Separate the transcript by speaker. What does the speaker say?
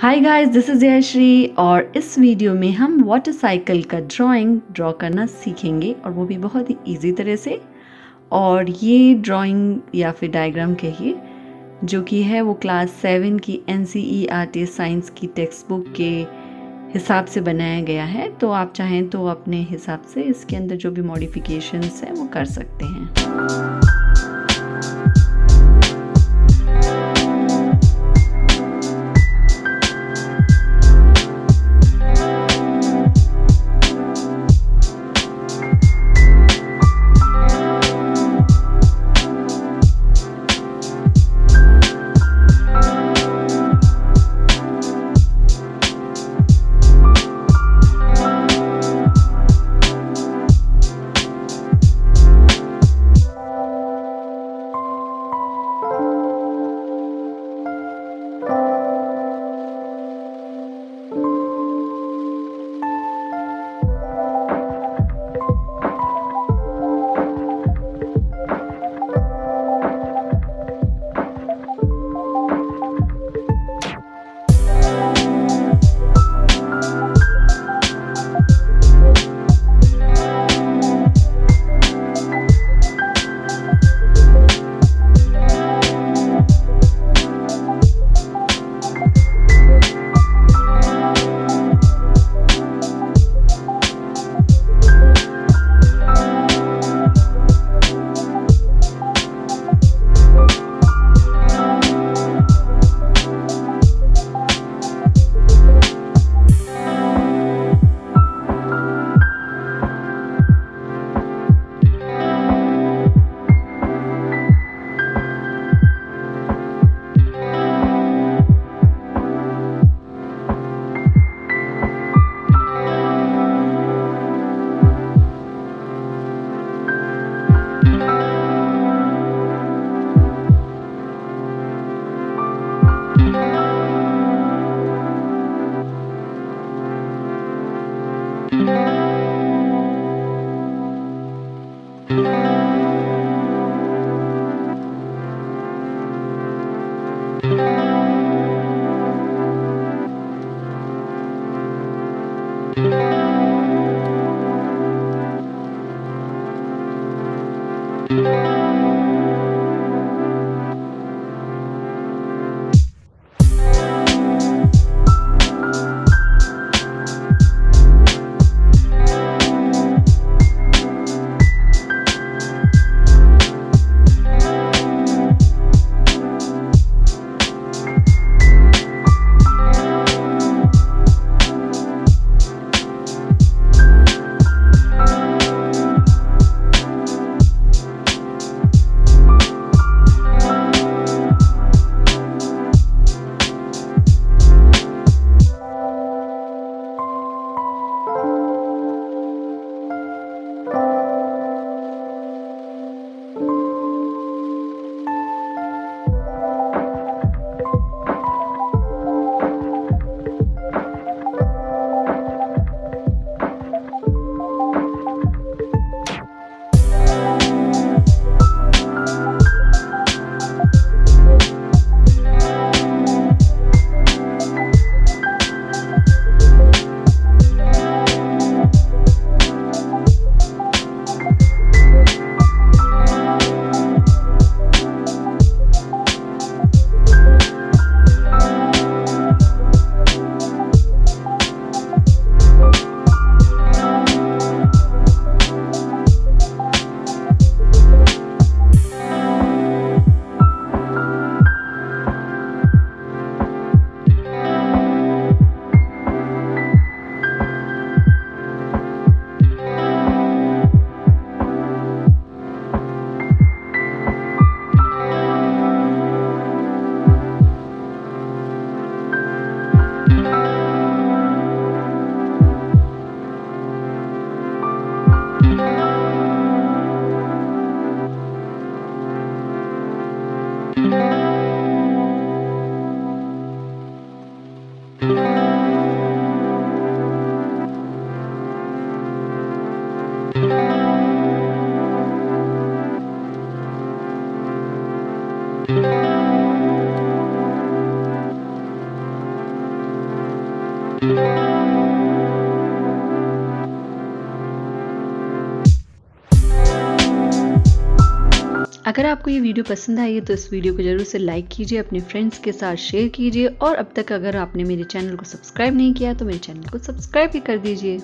Speaker 1: Hi guys, this is Jayashree और इस video में हम वाटर साइकिल का ड्रॉ करना सीखेंगे और वो भी बहुत ही इजी तरह से। और ये ड्राइंग या फिर डायग्राम कहिए जो कि है वो क्लास 7 की NCERT साइंस की टेक्स्ट बुक के हिसाब से बनाया गया है। तो आप चाहें तो अपने हिसाब से इसके अंदर जो भी मॉडिफिकेशंस हैं वो कर सकते हैं। अगर आपको ये वीडियो पसंद आई है तो इस वीडियो को ज़रूर से लाइक कीजिए, अपने फ्रेंड्स के साथ शेयर कीजिए और अब तक अगर आपने मेरे चैनल को सब्सक्राइब नहीं किया तो मेरे चैनल को सब्सक्राइब भी कर दीजिए।